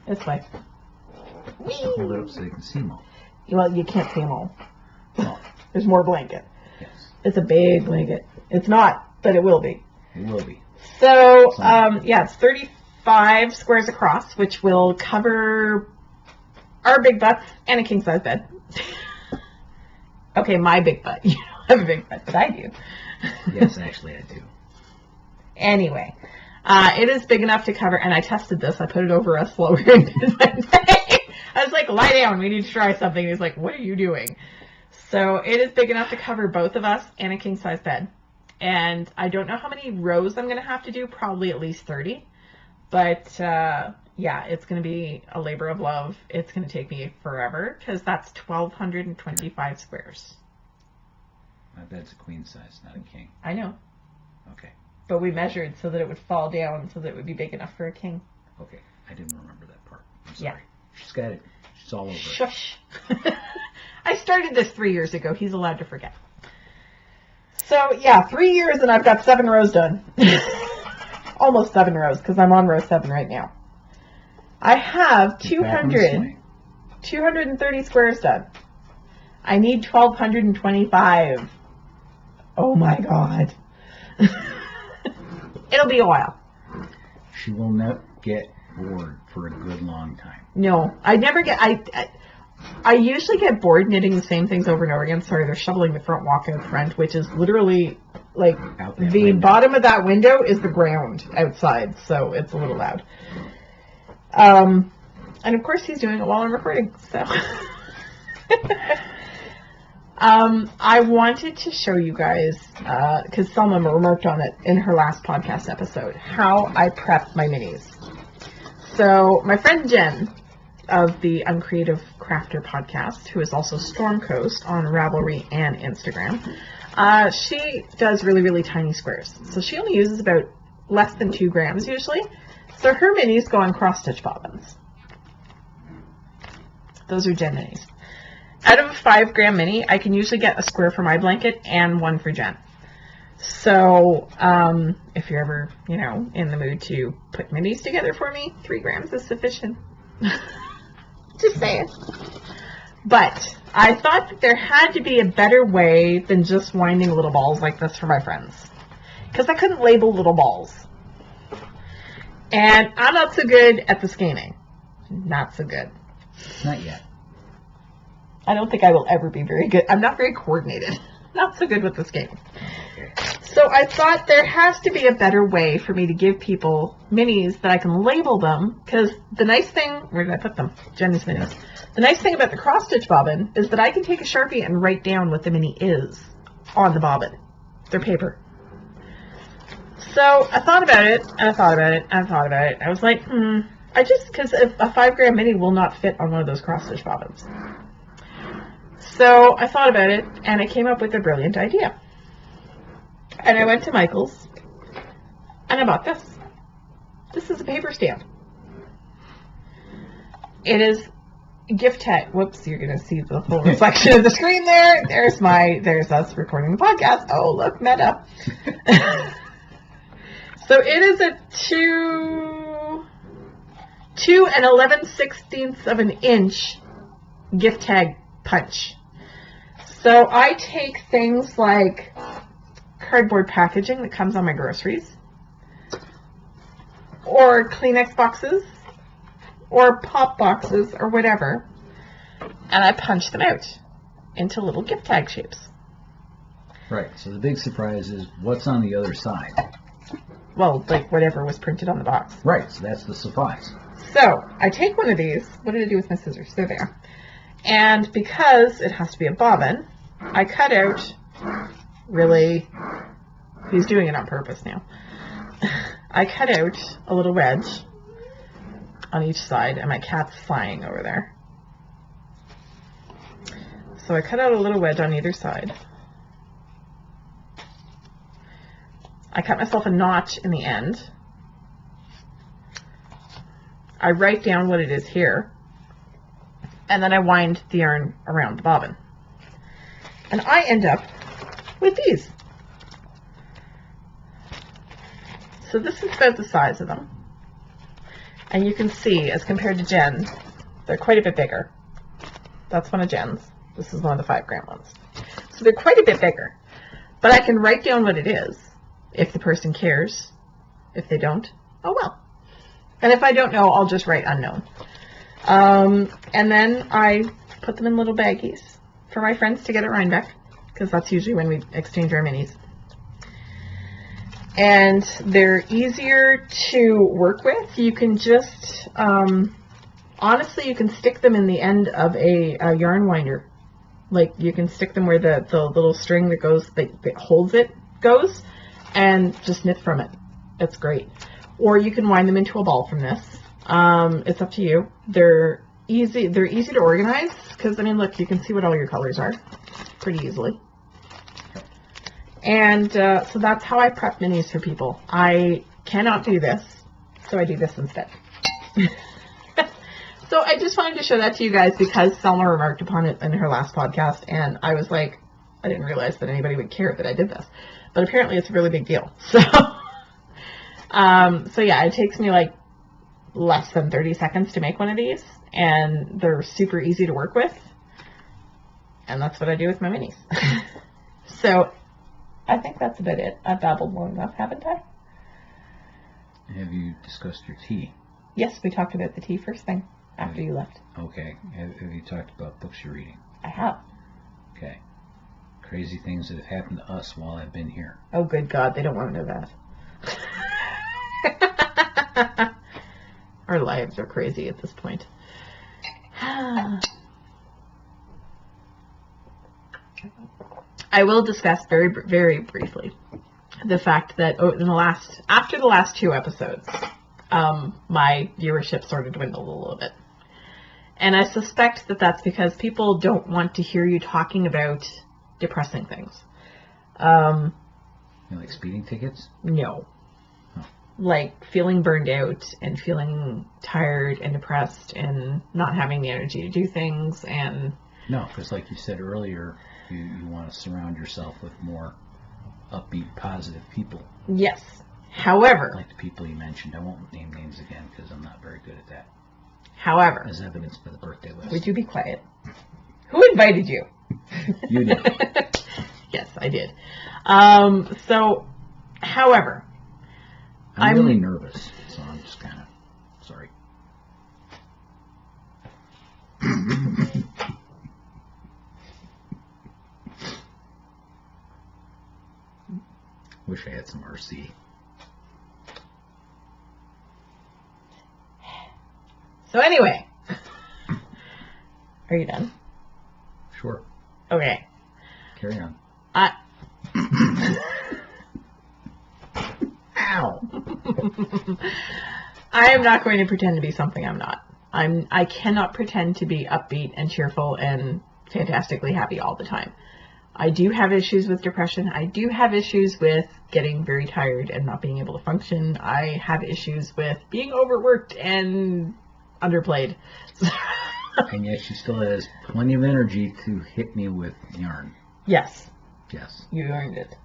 This way. Hold it up so you can see them all. Well, you can't see them all. Oh. There's more blanket. Yes. It's a big blanket. It's not, but it will be. It will be. So, it's 35 squares across, which will cover our big butts and a king size bed. Okay, my big butt. You don't have a big butt, but I do. Yes, actually I do. Anyway, it is big enough to cover, and I tested this. I put it over a slower I was like, lie down, we need to try something. He's like, what are you doing? So it is big enough to cover both of us and a king size bed. And I don't know how many rows I'm going to have to do, probably at least 30. But it's going to be a labor of love. It's going to take me forever because that's 1,225 squares. My bed's a queen size, not a king. I know. Okay. But we measured so that it would fall down so that it would be big enough for a king. Okay. I didn't remember that part. I'm sorry. Yeah. She's got it. She's all over it. Shush. I started this 3 years ago. He's allowed to forget. So, 3 years and I've got 7 rows done. Almost 7 rows because I'm on row 7 right now. I have 230 squares done. I need 1,225. Oh my God. It'll be a while. She will not get bored for a good long time. No, I never get... I usually get bored knitting the same things over and over again. Sorry, they're shoveling the front walk-out front, which is literally, like, the window. Bottom of that window is the ground outside, so it's a little loud. And, of course, he's doing it while I'm recording, so... I wanted to show you guys, because Selma remarked on it in her last podcast episode, how I prep my minis. So, my friend Jen of the Uncreative Crafter podcast, who is also Storm Coast on Ravelry and Instagram, she does really, really tiny squares. So she only uses about less than 2 grams usually. So her minis go on cross-stitch bobbins. Those are Jen minis. Out of a 5 gram mini, I can usually get a square for my blanket and one for Jen. So, if you're ever, in the mood to put minis together for me, 3 grams is sufficient. Just saying. But I thought that there had to be a better way than just winding little balls like this for my friends. Because I couldn't label little balls. And I'm not so good at the scanning. Not so good. Not yet. I don't think I will ever be very good. I'm not very coordinated. Not so good with this game. Okay. So I thought there has to be a better way for me to give people minis that I can label them. Because the nice thing... Where did I put them? Jenny's minis. The nice thing about the cross-stitch bobbin is that I can take a Sharpie and write down what the mini is on the bobbin. They're paper. So I thought about it, and I thought about it, and I thought about it. I was like, because a 5 gram mini will not fit on one of those cross-stitch bobbins. So I thought about it, and I came up with a brilliant idea. And I went to Michael's, and I bought this. This is a paper stand. It is gift tag. Whoops, you're going to see the full reflection of the screen there. There's us recording the podcast. Oh, look, meta. So it is a 2 11/16 of an inch gift tag punch. So I take things like cardboard packaging that comes on my groceries, or Kleenex boxes, or pop boxes, or whatever, and I punch them out into little gift tag shapes. Right, so the big surprise is what's on the other side. Well, like whatever was printed on the box. Right, so that's the surprise. So I take one of these. What did I do with my scissors? They're there. And because it has to be a bobbin, I cut out, really, he's doing it on purpose now. I cut out a little wedge on each side, and my cat's flying over there. So I cut out a little wedge on either side, I cut myself a notch in the end. I write down what it is here, and then I wind the yarn around the bobbin. And I end up with these. So this is about the size of them. And you can see, as compared to Jen, they're quite a bit bigger. That's one of Jen's. This is one of the 5 gram ones. So they're quite a bit bigger. But I can write down what it is, if the person cares. If they don't, oh well. And if I don't know, I'll just write unknown. And then I put them in little baggies for my friends to get at Rhinebeck, because that's usually when we exchange our minis. And they're easier to work with. You can just, honestly, you can stick them in the end of a yarn winder. Like, you can stick them where the little string that goes, that holds it goes, and just knit from it. It's great. Or you can wind them into a ball from this. It's up to you. They're easy to organize, because, I mean, look, you can see what all your colors are pretty easily. And so that's how I prep minis for people. I cannot do this, so I do this instead. So I just wanted to show that to you guys because Selma remarked upon it in her last podcast, and I was like, I didn't realize that anybody would care that I did this. But apparently it's a really big deal. So, so yeah, it takes me like less than 30 seconds to make one of these, and they're super easy to work with. And that's what I do with my minis. So I think that's about it. I've babbled long enough, haven't I? Have you discussed your tea? Yes, we talked about the tea first thing after you left. Okay. Have you talked about books you're reading? I have. Okay. Crazy things that have happened to us while I've been here. Oh, good God, they don't want to know that. Our lives are crazy at this point. I will discuss very, very briefly the fact that after the last 2 episodes, my viewership sort of dwindled a little bit. And I suspect that that's because people don't want to hear you talking about depressing things. You like speeding tickets? No. Oh. Like feeling burned out and feeling tired and depressed and not having the energy to do things. And no, because like you said earlier, you want to surround yourself with more upbeat, positive people. Yes. However, like the people you mentioned. I won't name names again because I'm not very good at that. However, as evidence for the birthday list. Would you be quiet? Who invited you? You did. Yes, I did. So, however, I'm really nervous, so I'm just kind of sorry. Wish I had some RC. So anyway, are you done? Sure. Okay. Carry on. Ow. I am not going to pretend to be something I'm not. I cannot pretend to be upbeat and cheerful and fantastically happy all the time. I do have issues with depression. I do have issues with getting very tired and not being able to function. I have issues with being overworked and underplayed. And yet she still has plenty of energy to hit me with yarn. Yes. Yes. You earned it.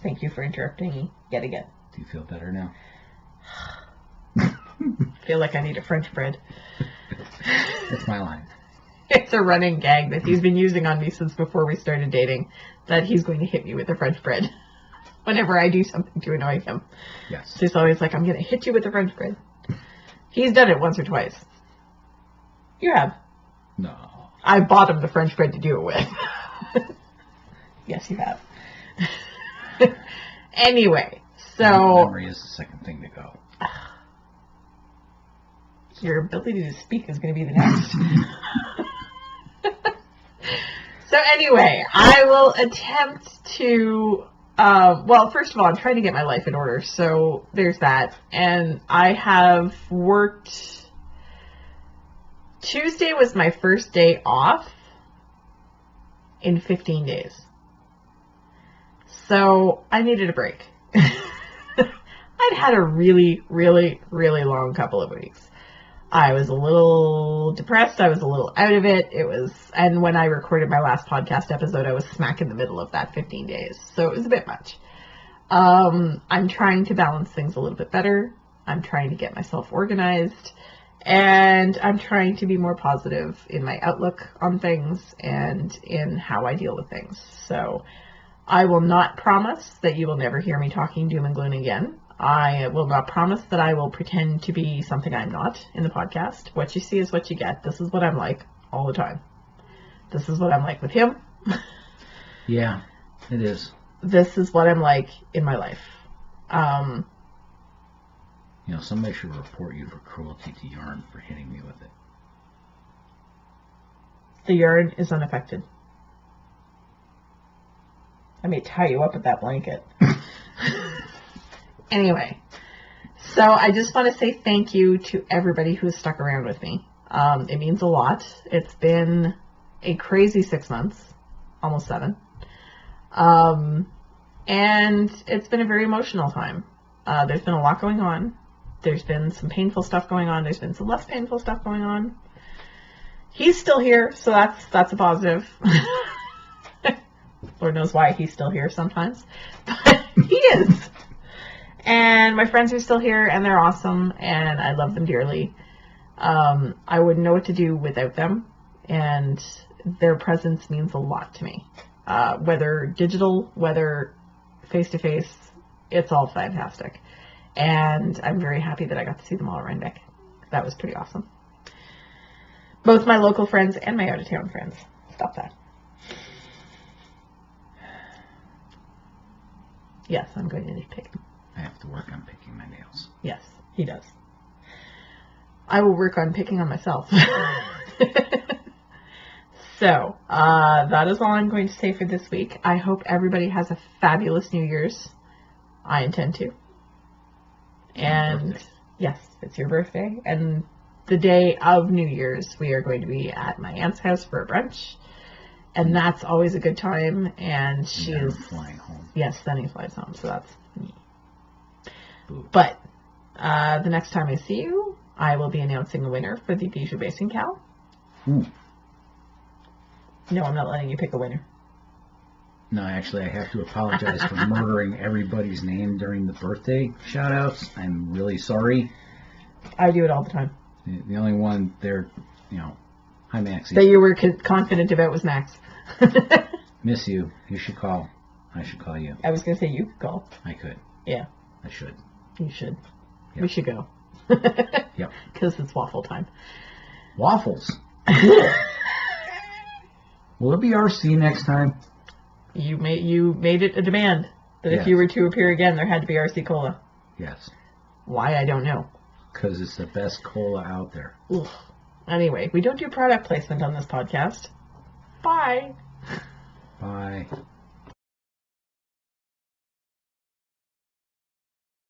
Thank you for interrupting me yet again. Do you feel better now? I feel like I need a French bread. That's my line. It's a running gag that he's been using on me since before we started dating, that he's going to hit me with a French bread whenever I do something to annoy him. Yes. So he's always like, I'm going to hit you with a French bread. He's done it once or twice. You have. No. I bought him the French bread to do it with. Yes, you have. Anyway, so... Memory is the second thing to go. Your ability to speak is going to be the next. So anyway, I will attempt to... well, first of all, I'm trying to get my life in order, so there's that. And I have worked... Tuesday was my first day off in 15 days. So I needed a break. I'd had a really, really, really long couple of weeks. I was a little depressed. I was a little out of it. And when I recorded my last podcast episode, I was smack in the middle of that 15 days. So it was a bit much. I'm trying to balance things a little bit better. I'm trying to get myself organized. And I'm trying to be more positive in my outlook on things and in how I deal with things. So I will not promise that you will never hear me talking doom and gloom again. I will not promise that I will pretend to be something I'm not in the podcast. What you see is what you get. This is what I'm like all the time. This is what I'm like with him. Yeah, it is. This is what I'm like in my life. Somebody should report you for cruelty to yarn for hitting me with it. The yarn is unaffected. I may tie you up with that blanket. Anyway, so I just want to say thank you to everybody who has stuck around with me. It means a lot. It's been a crazy 6 months, almost 7. And it's been a very emotional time. There's been a lot going on. There's been some painful stuff going on. There's been some less painful stuff going on. He's still here, so that's a positive. Lord knows why he's still here sometimes. But he is. And my friends are still here, and they're awesome, and I love them dearly. I wouldn't know what to do without them, and their presence means a lot to me. Whether digital, whether face-to-face, it's all fantastic. And I'm very happy that I got to see them all at Rhinebeck. That was pretty awesome. Both my local friends and my out-of-town friends. Stop that. Yes, I'm going to nitpick. I have to work on picking my nails. Yes, he does. I will work on picking on myself. So, that is all I'm going to say for this week. I hope everybody has a fabulous New Year's. I intend to. And yes, it's your birthday. And the day of New Year's, we are going to be at my aunt's house for a brunch. And that's always a good time. And she is flying home. Yes, then he flies home. So that's me. Boo. But the next time I see you, I will be announcing a winner for the Bijou Basing Cow. Ooh. No, I'm not letting you pick a winner. No, actually, I have to apologize for murdering everybody's name during the birthday shout-outs. I'm really sorry. I do it all the time. The only one there, hi, Maxie. That you were confident about was Max. Miss you. You should call. I should call you. I was going to say you could call. I could. Yeah. I should. You should. Yep. We should go. Yep. Because it's waffle time. Waffles. Will it be RC next time? You made it a demand that Yes. if you were to appear again, there had to be RC Cola. Yes. Why, I don't know. Because it's the best cola out there. Ugh. Anyway, we don't do product placement on this podcast. Bye. Bye.